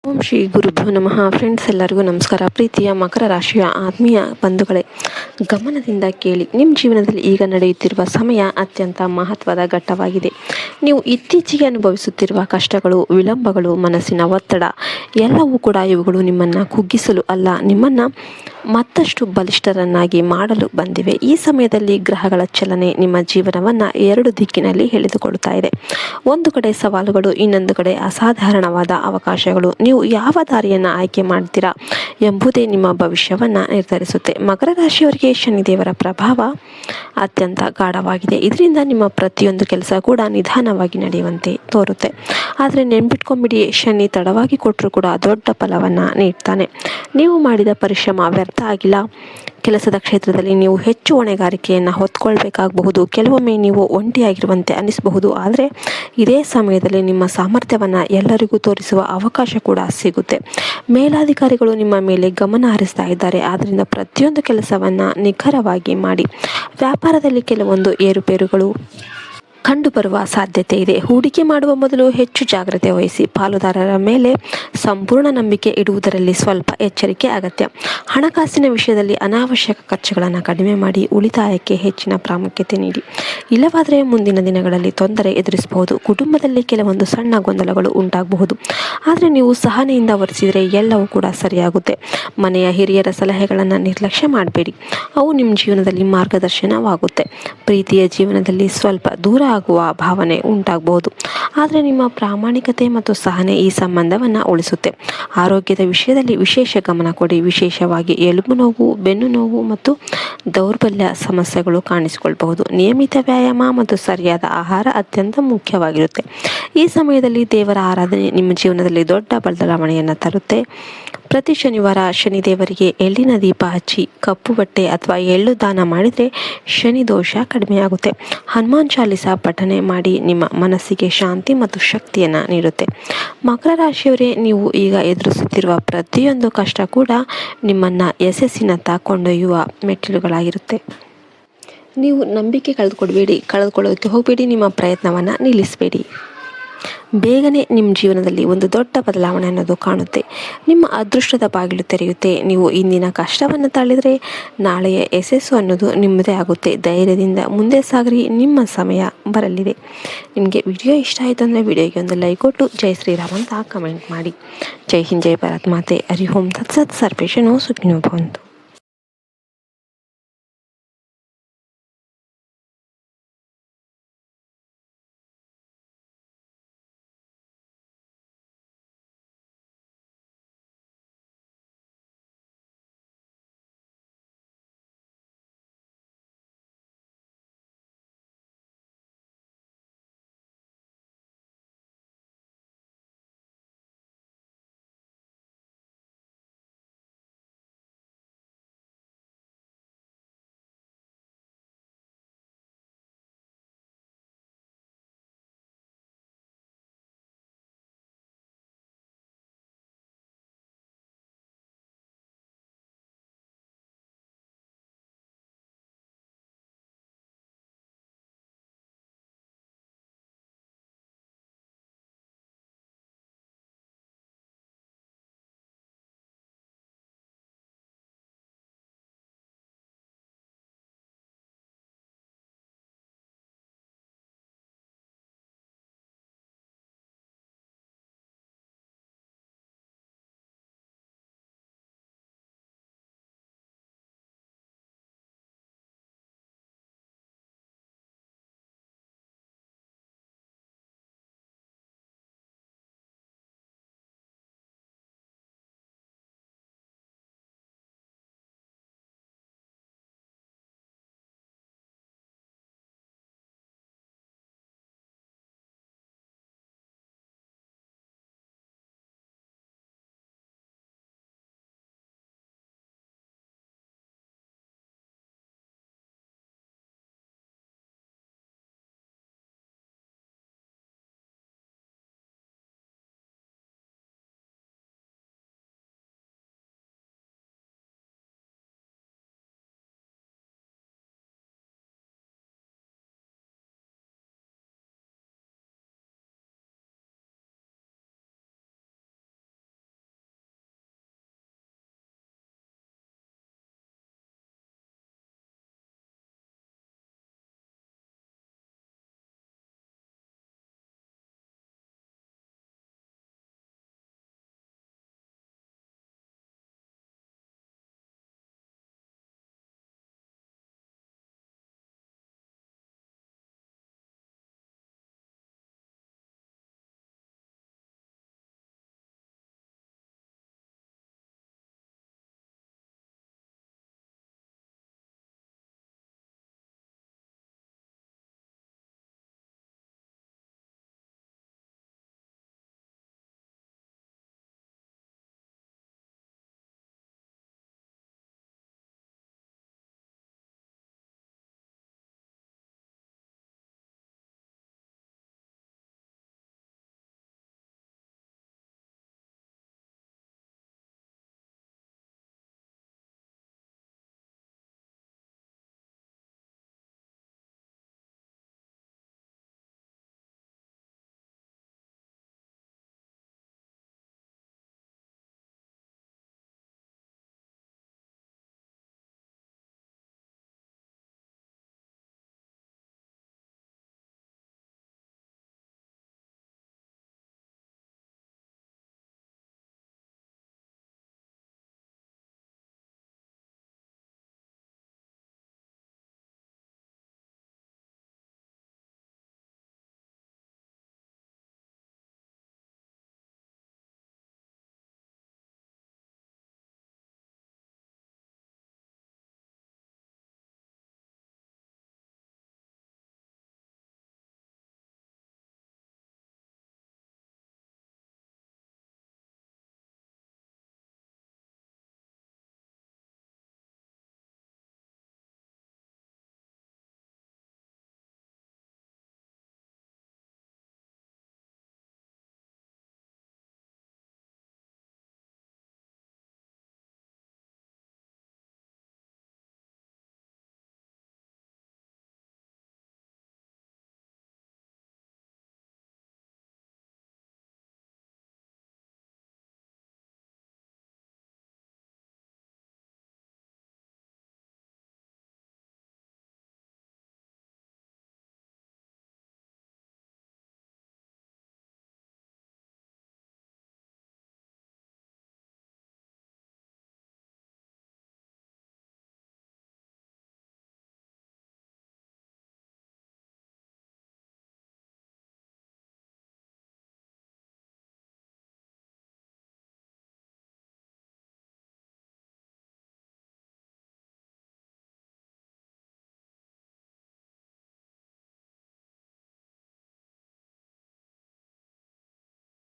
ಓಂ ಶ್ರೀ ಗುರುಭ್ಯೋ ನಮಃ. ಫ್ರೆಂಡ್ಸ್, ಎಲ್ಲರಿಗೂ ನಮಸ್ಕಾರ. ಪ್ರೀತಿಯ ಮಕರ ರಾಶಿಯ ಆತ್ಮೀಯ ಬಂಧುಗಳೇ, ಗಮನದಿಂದ ಕೇಳಿ. ನಿಮ್ಮ ಜೀವನದಲ್ಲಿ ಈಗ ನಡೆಯುತ್ತಿರುವ ಸಮಯ ಅತ್ಯಂತ ಮಹತ್ವದ ಘಟ್ಟವಾಗಿದೆ. ನೀವು ಇತ್ತೀಚೆಗೆ ಅನುಭವಿಸುತ್ತಿರುವ ಕಷ್ಟಗಳು, ವಿಳಂಬಗಳು, ಮನಸ್ಸಿನ ಒತ್ತಡ ಎಲ್ಲವೂ ಕೂಡ ಇವುಗಳು ನಿಮ್ಮನ್ನು ಕುಗ್ಗಿಸಲು ಅಲ್ಲ, ನಿಮ್ಮನ್ನು ಮತ್ತಷ್ಟು ಬಲಿಷ್ಠರನ್ನಾಗಿ ಮಾಡಲು ಬಂದಿವೆ. ಈ ಸಮಯದಲ್ಲಿ ಗ್ರಹಗಳ ಚಲನೆ ನಿಮ್ಮ ಜೀವನವನ್ನು ಎರಡು ದಿಕ್ಕಿನಲ್ಲಿ ಎಳೆದುಕೊಳ್ಳುತ್ತಾ ಇದೆ. ಒಂದು ಕಡೆ ಸವಾಲುಗಳು, ಇನ್ನೊಂದು ಕಡೆ ಅಸಾಧಾರಣವಾದ ಅವಕಾಶಗಳು. ನೀವು ಯಾವ ದಾರಿಯನ್ನು ಆಯ್ಕೆ ಮಾಡ್ತೀರಾ ಎಂಬುದೇ ನಿಮ್ಮ ಭವಿಷ್ಯವನ್ನು ನಿರ್ಧರಿಸುತ್ತೆ. ಮಕರ ರಾಶಿಯವರಿಗೆ ಶನಿದೇವರ ಪ್ರಭಾವ ಅತ್ಯಂತ ಗಾಢವಾಗಿದೆ. ಇದರಿಂದ ನಿಮ್ಮ ಪ್ರತಿಯೊಂದು ಕೆಲಸ ಕೂಡ ನಿಧಾನವಾಗಿ ನಡೆಯುವಂತೆ ತೋರುತ್ತೆ. ಆದರೆ ನೆನ್ಪಿಟ್ಕೊಂಡ್ಬಿಡಿ, ಶನಿ ತಡವಾಗಿ ಕೊಟ್ಟರೂ ಕೂಡ ದೊಡ್ಡ ಫಲವನ್ನು ನೀಡ್ತಾನೆ. ನೀವು ಮಾಡಿದ ಪರಿಶ್ರಮ ವ್ಯರ್ಥ ಆಗಿಲ್ಲ. ಕೆಲಸದ ಕ್ಷೇತ್ರದಲ್ಲಿ ನೀವು ಹೆಚ್ಚು ಹೊಣೆಗಾರಿಕೆಯನ್ನು ಹೊತ್ಕೊಳ್ಬೇಕಾಗಬಹುದು. ಕೆಲವೊಮ್ಮೆ ನೀವು ಒಂಟಿಯಾಗಿರುವಂತೆ ಅನಿಸಬಹುದು. ಆದರೆ ಇದೇ ಸಮಯದಲ್ಲಿ ನಿಮ್ಮ ಸಾಮರ್ಥ್ಯವನ್ನು ಎಲ್ಲರಿಗೂ ತೋರಿಸುವ ಅವಕಾಶ ಕೂಡ ಸಿಗುತ್ತೆ. ಮೇಲಾಧಿಕಾರಿಗಳು ನಿಮ್ಮ ಮೇಲೆ ಗಮನ ಹರಿಸ್ತಾ ಇದ್ದಾರೆ. ಆದ್ದರಿಂದ ಪ್ರತಿಯೊಂದು ಕೆಲಸವನ್ನು ನಿಖರವಾಗಿ ಮಾಡಿ. ವ್ಯಾಪಾರದಲ್ಲಿ ಕೆಲವೊಂದು ಏರುಪೇರುಗಳು ಕಂಡುಬರುವ ಸಾಧ್ಯತೆ ಇದೆ. ಹೂಡಿಕೆ ಮಾಡುವ ಮೊದಲು ಹೆಚ್ಚು ಜಾಗ್ರತೆ ವಹಿಸಿ. ಪಾಲುದಾರರ ಮೇಲೆ ಸಂಪೂರ್ಣ ನಂಬಿಕೆ ಇಡುವುದರಲ್ಲಿ ಸ್ವಲ್ಪ ಎಚ್ಚರಿಕೆ ಅಗತ್ಯ. ಹಣಕಾಸಿನ ವಿಷಯದಲ್ಲಿ ಅನಾವಶ್ಯಕ ಖರ್ಚುಗಳನ್ನು ಕಡಿಮೆ ಮಾಡಿ. ಉಳಿತಾಯಕ್ಕೆ ಹೆಚ್ಚಿನ ಪ್ರಾಮುಖ್ಯತೆ ನೀಡಿ. ಇಲ್ಲವಾದರೆ ಮುಂದಿನ ದಿನಗಳಲ್ಲಿ ತೊಂದರೆ ಎದುರಿಸಬಹುದು. ಕುಟುಂಬದಲ್ಲಿ ಕೆಲವೊಂದು ಸಣ್ಣ ಗೊಂದಲಗಳು ಉಂಟಾಗಬಹುದು. ಆದರೆ ನೀವು ಸಹನೆಯಿಂದ ವರ್ತಿಸಿದರೆ ಎಲ್ಲವೂ ಕೂಡ ಸರಿಯಾಗುತ್ತೆ. ಮನೆಯ ಹಿರಿಯರ ಸಲಹೆಗಳನ್ನು ನಿರ್ಲಕ್ಷ್ಯ ಮಾಡಬೇಡಿ. ಅವು ನಿಮ್ಮ ಜೀವನದಲ್ಲಿ ಮಾರ್ಗದರ್ಶನವಾಗುತ್ತೆ. ಪ್ರೀತಿಯ ಜೀವನದಲ್ಲಿ ಸ್ವಲ್ಪ ದೂರ ಆಗುವ ಭಾವನೆ ಉಂಟಾಗಬಹುದು. ಆದರೆ ನಿಮ್ಮ ಪ್ರಾಮಾಣಿಕತೆ ಮತ್ತು ಸಹನೆ ಈ ಸಂಬಂಧವನ್ನು ಉಳಿಸುತ್ತೆ. ಆರೋಗ್ಯದ ವಿಷಯದಲ್ಲಿ ವಿಶೇಷ ಗಮನ ಕೊಡಿ. ವಿಶೇಷವಾಗಿ ಎಲುಬು ನೋವು, ಬೆನ್ನು ನೋವು ಮತ್ತು ದೌರ್ಬಲ್ಯ ಸಮಸ್ಯೆಗಳು ಕಾಣಿಸಿಕೊಳ್ಳಬಹುದು. ನಿಯಮಿತ ವ್ಯಾಯಾಮ ಮತ್ತು ಸರಿಯಾದ ಆಹಾರ ಅತ್ಯಂತ ಮುಖ್ಯವಾಗಿರುತ್ತೆ. ಈ ಸಮಯದಲ್ಲಿ ದೇವರ ಆರಾಧನೆ ನಿಮ್ಮ ಜೀವನದಲ್ಲಿ ದೊಡ್ಡ ಬದಲಾವಣೆಯನ್ನು ತರುತ್ತೆ. ಪ್ರತಿ ಶನಿವಾರ ಶನಿದೇವರಿಗೆ ಎಳ್ಳಿನ ದೀಪ ಹಚ್ಚಿ ಕಪ್ಪು ಬಟ್ಟೆ ಅಥವಾ ಎಳ್ಳು ದಾನ ಮಾಡಿದರೆ ಶನಿ ದೋಷ ಕಡಿಮೆಯಾಗುತ್ತೆ. ಹನುಮಾನ್ ಚಾಲಿಸ ಪಠನೆ ಮಾಡಿ ನಿಮ್ಮ ಮನಸ್ಸಿಗೆ ಶಾಂತಿ ಮತ್ತು ಶಕ್ತಿಯನ್ನು ನೀಡುತ್ತೆ. ಮಕರ ರಾಶಿಯವರೇ, ನೀವು ಈಗ ಎದುರಿಸುತ್ತಿರುವ ಪ್ರತಿಯೊಂದು ಕಷ್ಟ ಕೂಡ ನಿಮ್ಮನ್ನು ಯಶಸ್ಸಿನತ್ತ ಕೊಂಡೊಯ್ಯುವ ಮೆಟ್ಟಿಲುಗಳಾಗಿರುತ್ತೆ. ನೀವು ನಂಬಿಕೆ ಕಳೆದುಕೊಳ್ಳೋದಕ್ಕೆ ಹೋಗಬೇಡಿ. ನಿಮ್ಮ ಪ್ರಯತ್ನವನ್ನು ನಿಲ್ಲಿಸಬೇಡಿ. ಬೇಗನೆ ನಿಮ್ಮ ಜೀವನದಲ್ಲಿ ಒಂದು ದೊಡ್ಡ ಬದಲಾವಣೆ ಅನ್ನೋದು ಕಾಣುತ್ತೆ. ನಿಮ್ಮ ಅದೃಷ್ಟದ ಬಾಗಿಲು ತೆರೆಯುತ್ತೆ. ನೀವು ಇಂದಿನ ಕಷ್ಟವನ್ನು ತಳ್ಳಿದರೆ ನಾಳೆಯ ಯಶಸ್ಸು ಅನ್ನೋದು ನಿಮ್ಮದೇ ಆಗುತ್ತೆ. ಧೈರ್ಯದಿಂದ ಮುಂದೆ ಸಾಗ್ರಿ, ನಿಮ್ಮ ಸಮಯ ಬರಲಿದೆ. ನಿಮಗೆ ವಿಡಿಯೋ ಇಷ್ಟ ಆಯಿತು ಅಂದರೆ ವಿಡಿಯೋಗೆ ಒಂದು ಲೈಕ್ ಕೊಟ್ಟು ಜೈ ಶ್ರೀರಾಮ್ ಅಂತ ಕಮೆಂಟ್ ಮಾಡಿ. ಜೈ ಹಿಂದ್, ಜೈ ಭಾರತ್ ಮಾತೆ. ಹರಿ ಓಂ ತತ್ಸತ್. ಸರ್ವೇಷನೋ ಸುಖಿನೋ ಭವಂತು.